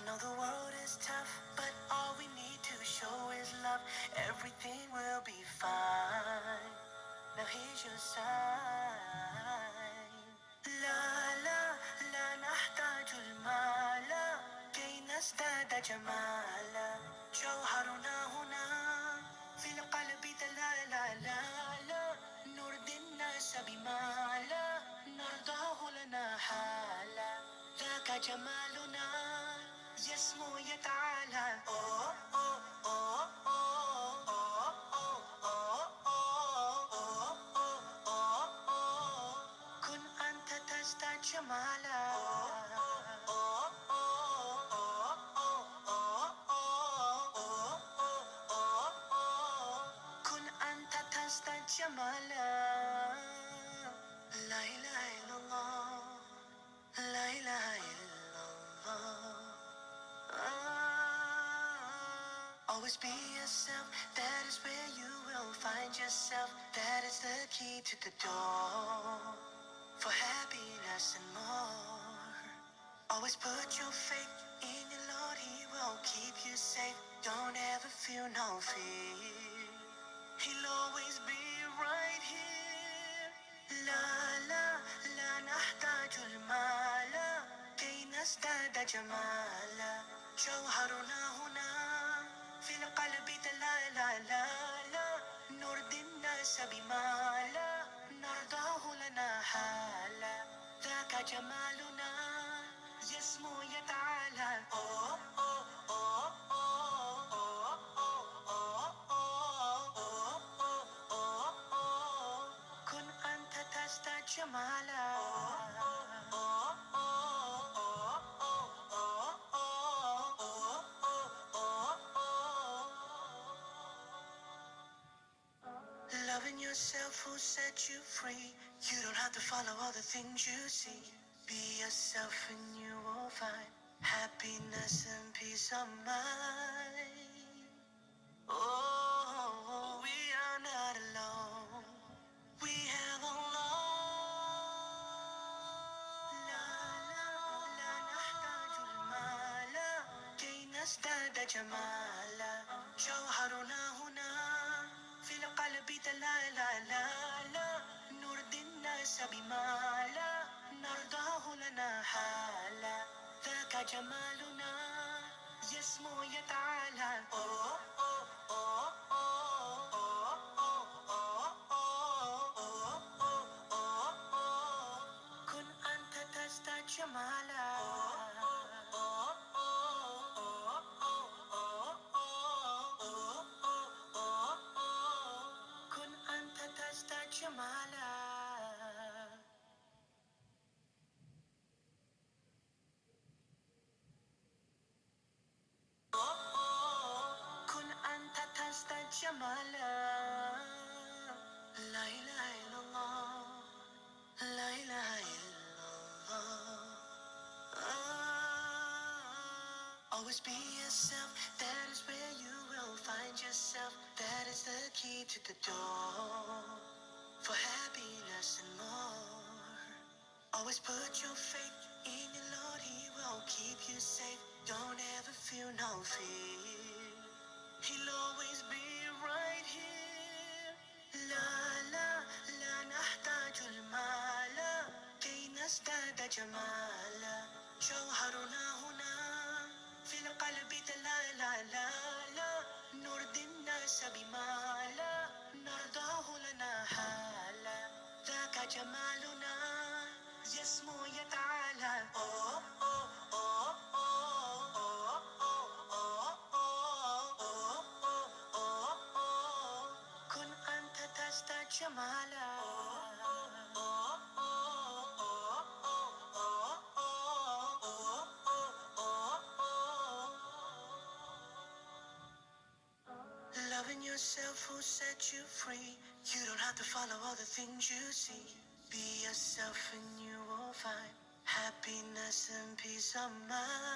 know the world is tough, but all we need to show is love. Everything will be fine. Now here's your sign. لا لا لا نحتاج المال كي نزداد جمالا. جوهرنا هنا في القلب لا نرضي الناس بما لا نرضاه لنا حالا. ذاك جمالنا يسمو يتعالى. أوه أوه أوه أوه أوه أوه أوه أوه أوه. كن أنت تزداد جمالا. أوه أوه أوه أوه أوه أوه أوه. كن أنت تزداد جمالا. لا إله إلا الله. لا إله إلا الله. Always be yourself, that is where you will find yourself. That is the key to the door for happiness and more. Always put your faith in the Lord, He will keep you safe. Don't ever feel no fear, He'll always be right here. لا لا لا نحتاج المال كي نزداد جمالا. جوهرنا هنا في القلب لا نرضي الناس بما لا نرضاه لنا حالا. ذاك جمالنا يسمو يتعالى. أوه أوه أوه أوه أوه أوه أوه أوه أوه. كن أنت تزداد جمالا. أوه أوه أوه أوه أوه أوه أوه. Loving yourself will set you free. You don't have to follow all the things you see. Be yourself and you will find happiness and peace of mind. Oh, we are not alone. We have Allah. لا لا لا نحتاج المال كي نزداد جمالا. جوهرنا هنا في القلب لا نرضي الناس بما لا نرضاه لنا حالا. ذاك جمالنا يسمو يتعالى. أوه أوه أوه أوه أوه أوه أوه أوه أوه. كن أنت تزداد جمالا. أوه أوه أوه أوه أوه أوه أوه. كن أنت تزداد جمالا. كن أنت تزداد جمالا. لا إله إلا الله. لا إله إلا الله. Always be yourself, that is where you will find yourself. That is the key to the door for happiness and more. Always put your faith in the Lord, He will keep you safe. Don't ever feel no fear, He'll always be right here. لا لا لا نحتاج المال كي نزداد جمالا. جوهرنا هنا في القلب لا نرضي الناس بما لا نرضاه لنا حالا. ذاك جمالنا يسمو يتعالى. أوه أوه أوه أوه أوه أوه أوه أوه. كن أنت تزداد جمالا. أوه أوه أوه أوه أوه أوه أوه. Loving yourself will set you free. You don't have to follow all the things you see. Be yourself and you will find happiness and peace of mind.